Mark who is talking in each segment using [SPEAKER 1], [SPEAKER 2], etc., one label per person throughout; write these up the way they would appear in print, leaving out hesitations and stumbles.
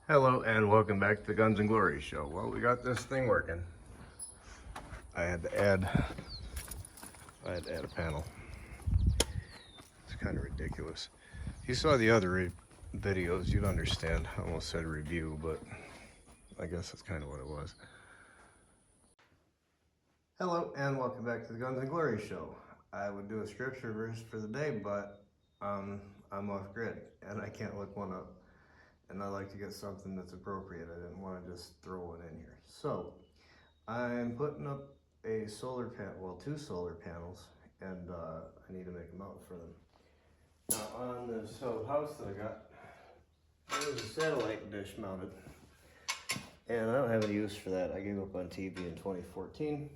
[SPEAKER 1] Hello and welcome back to the Guns and Glory show. Well, we got this thing working. I had to add a panel. It's kind of ridiculous. If you saw the other videos, you'd understand. I almost said review, but I guess that's kind of what it was. Hello and welcome back to the Guns and Glory show. I would do a scripture verse for the day, but I'm off grid and I can't look one up. And I like to get something that's appropriate. I didn't want to just throw one in here. So I'm putting up a solar panel, well, 2 solar panels, and I need to make a mount for them. Now on this house that I got, there's a satellite dish mounted, and I don't have any use for that. I gave up on TV in 2014.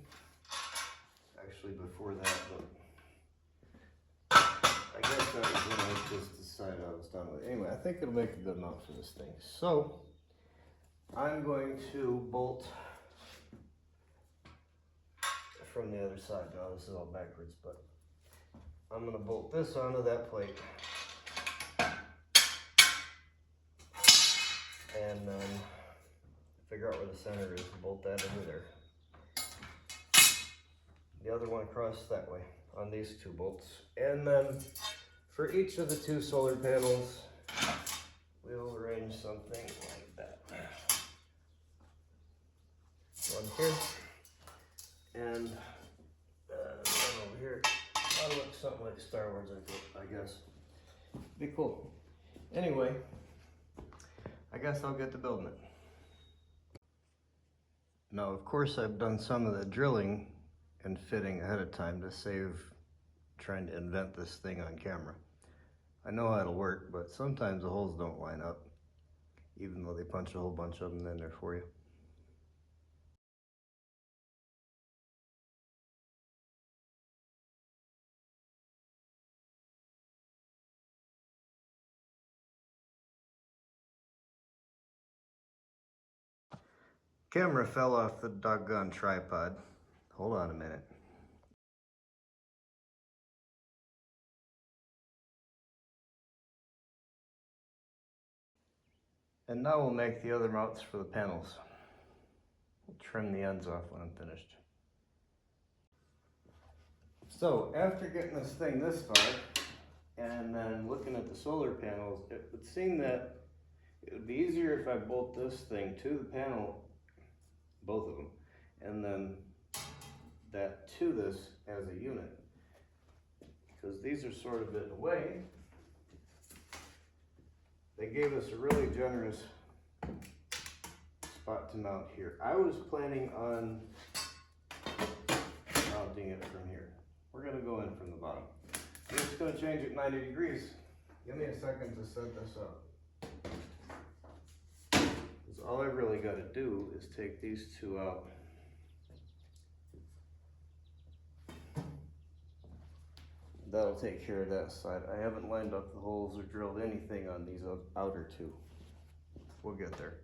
[SPEAKER 1] Actually before that, but I guess that was when I just decided I was done with it. Anyway, I think it'll make a good mount for this thing. So I'm going to bolt from the other side. Now this is all backwards, but I'm going to bolt this onto that plate and then figure out where the center is and bolt that into there. The other one across that way on these 2 bolts. And then for each of the 2 solar panels, we'll arrange something like that. One here and one over here. That'll look something like Star Wars, I guess. Be cool. Anyway, I guess I'll get to building it. Now, of course, I've done some of the drilling and fitting ahead of time to save trying to invent this thing on camera. I know how it'll work, but sometimes the holes don't line up, even though they punch a whole bunch of them in there for you. Camera fell off the doggone tripod. Hold on a minute. And now we'll make the other mounts for the panels. We'll trim the ends off when I'm finished. So after getting this thing this far, and then looking at the solar panels, it would seem that it would be easier if I bolt this thing to the panel, both of them, and then that to this as a unit. Because these are sort of in the way. They gave us a really generous spot to mount here. I was planning on mounting it from here. We're gonna go in from the bottom. I'm just gonna change it 90 degrees. Give me a second to set this up. Because all I really gotta do is take these 2 out. That'll take care of that side. I haven't lined up the holes or drilled anything on these outer 2. We'll get there.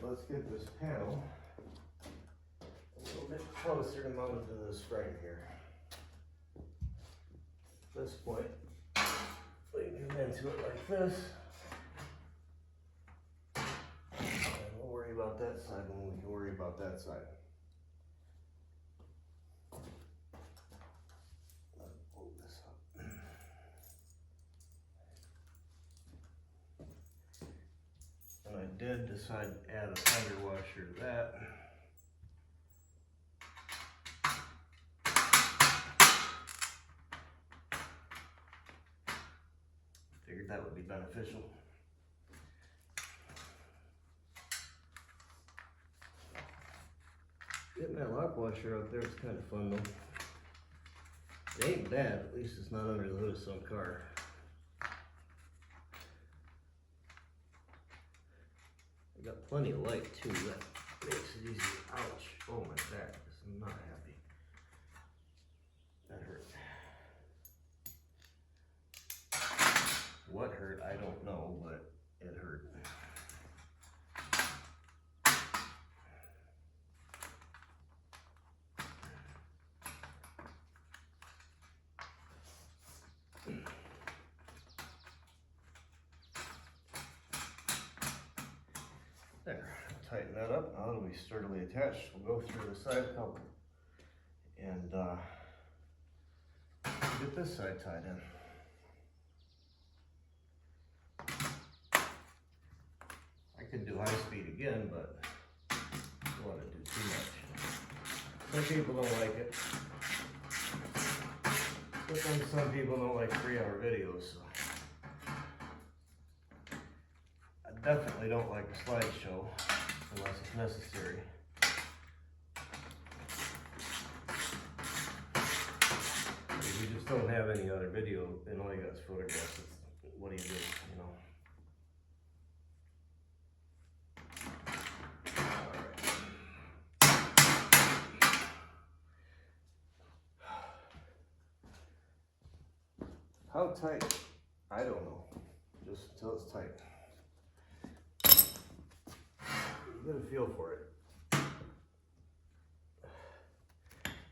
[SPEAKER 1] let's get this panel a little bit closer to mounted to this frame here. At this point, we can come into it like this. And we'll worry about that side when we can worry about that side. Let's pull this up. And I did decide to add a fender washer to that. Figured that would be beneficial. Getting that lock washer out there is kind of fun though. It ain't bad, at least it's not under the hood of some car. I got plenty of light too, that makes it easier. Ouch, oh my back, I'm not happy. That hurt. What hurt, I don't know, but it hurt. There, tighten that up. Now it'll be sturdily attached. We'll go through the side cover and get this side tied in. I could do high speed again, but I don't want to do too much. Some people don't like it. But then some people don't like 3-hour videos, so. I definitely don't like a slideshow unless it's necessary. If you just don't have any other video and all you got is photographs, what do you do, you know? How tight? I don't know. Just until it's tight. You get a feel for it.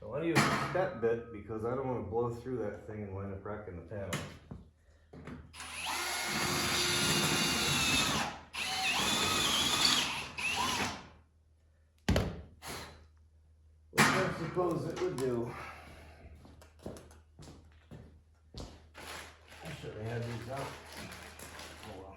[SPEAKER 1] I want to use a step bit because I don't want to blow through that thing and wind up wrecking the panel. Which I suppose it would do. They had these out. Oh well.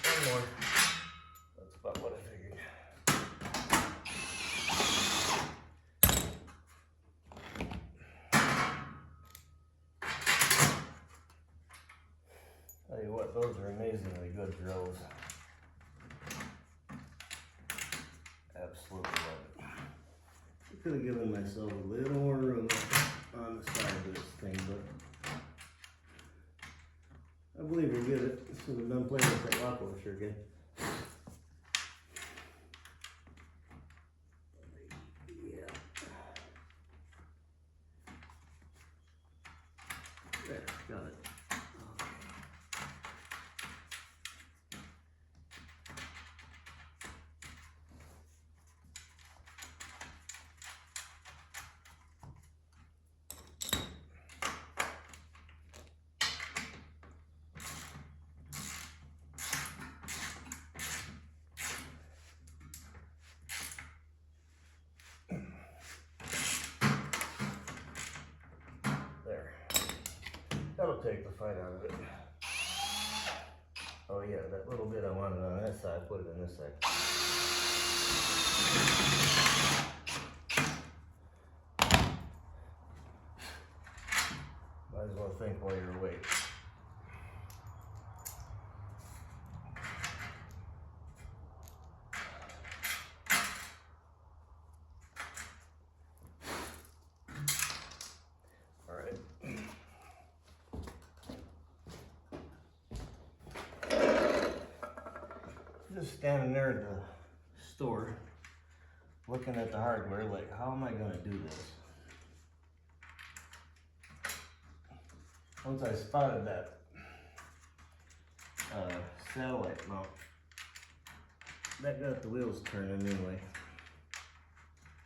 [SPEAKER 1] One more. That's about what I figured. Tell you what, those are amazingly good drills. Absolutely love it. I could have given myself a little more room on the side of this thing, but I believe we'll get it. So we're done playing with that lock washer again. Yeah. There, got it. That'll take the fight out of it. Oh yeah, that little bit I wanted on that side, put it in this side. Might as well think while you're awake. just standing there at the store looking at the hardware like, how am I going to do this? Once I spotted that satellite mount, that got the wheels turning anyway.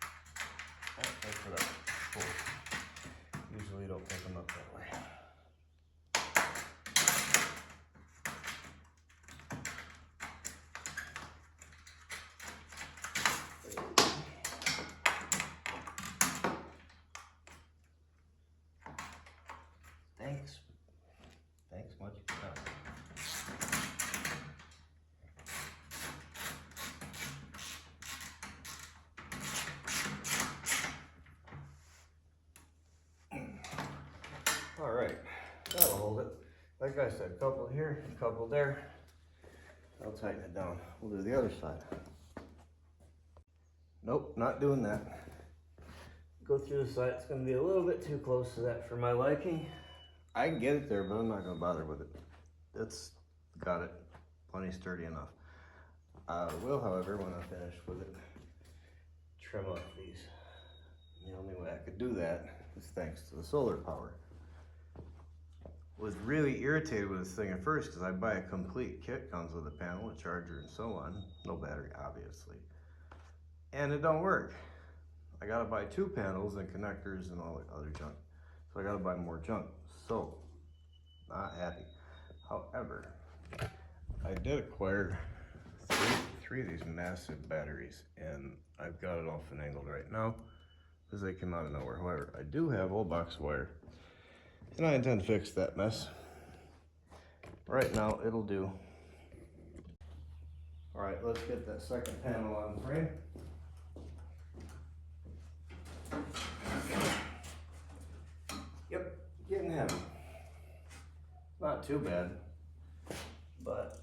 [SPEAKER 1] Oh, that's what I pull. Usually you don't pick them up that way. Thanks much. All right, that'll hold it. Like I said, a couple here, a couple there. I'll tighten it down. We'll do the other side. Nope, not doing that. Go through the side. It's going to be a little bit too close to that for my liking. I can get it there, but I'm not going to bother with it. It's got it plenty sturdy enough. I will, however, when I finish with it, trim off these. The only way I could do that is thanks to the solar power. Was really irritated with this thing at first because I buy a complete kit, comes with a panel, a charger, and so on. No battery, obviously. And it don't work. I gotta buy 2 panels and connectors and all the other junk. So I gotta buy more junk. So, not happy. However, I did acquire three of these massive batteries, and I've got it all finagled right now because they came out of nowhere. However, I do have old box wire, and I intend to fix that mess. Right now, it'll do. All right, let's get that second panel on the frame. Yep, getting heavy. Not too bad, but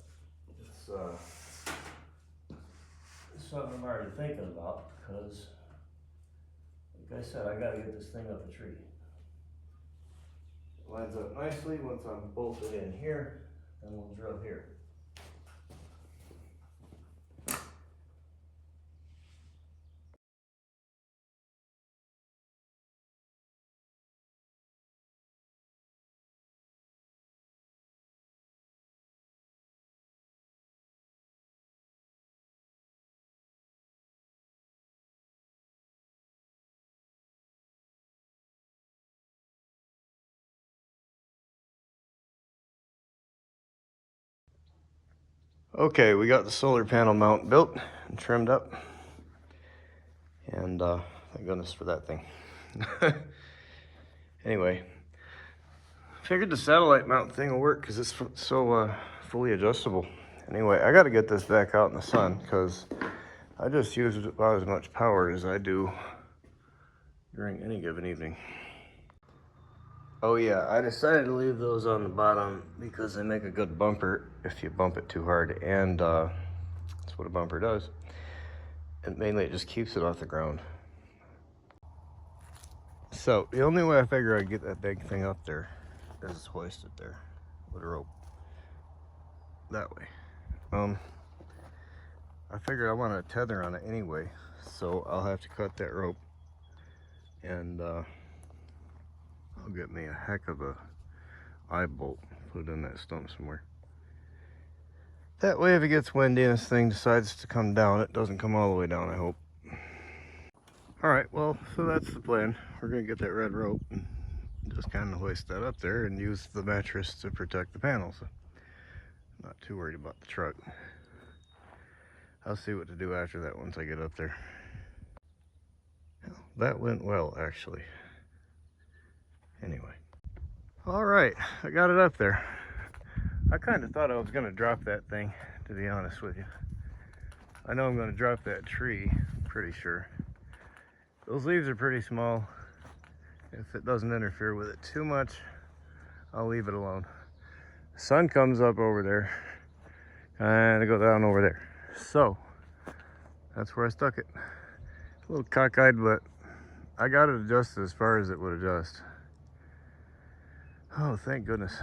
[SPEAKER 1] it's something I'm already thinking about because, like I said, I gotta get this thing up a tree. It lines up nicely once I'm bolted in here, and we'll drill here. Okay, we got the solar panel mount built and trimmed up. And thank goodness for that thing. Anyway, figured the satellite mount thing will work because it's so fully adjustable. Anyway, I got to get this back out in the sun because I just use about as much power as I do during any given evening. Oh yeah, I decided to leave those on the bottom because they make a good bumper if you bump it too hard, and that's what a bumper does. And mainly it just keeps it off the ground. So the only way I figure I'd get that big thing up there is hoist it there with a rope. That way. I figured I want a tether on it anyway, so I'll have to cut that rope, and I'll get me a heck of a eye bolt, put it in that stump somewhere. That way if it gets windy and this thing decides to come down, it doesn't come all the way down, I hope. Alright, well, so that's the plan. We're going to get that red rope and just kind of hoist that up there and use the mattress to protect the panels. Not too worried about the truck. I'll see what to do after that once I get up there. That went well, actually. Anyway. Alright, I got it up there. I kind of thought I was going to drop that thing, to be honest with you. I know I'm going to drop that tree, pretty sure. Those leaves are pretty small. If it doesn't interfere with it too much, I'll leave it alone. The sun comes up over there, and I go down over there. So, that's where I stuck it. A little cockeyed, but I got it adjusted as far as it would adjust. Oh, thank goodness.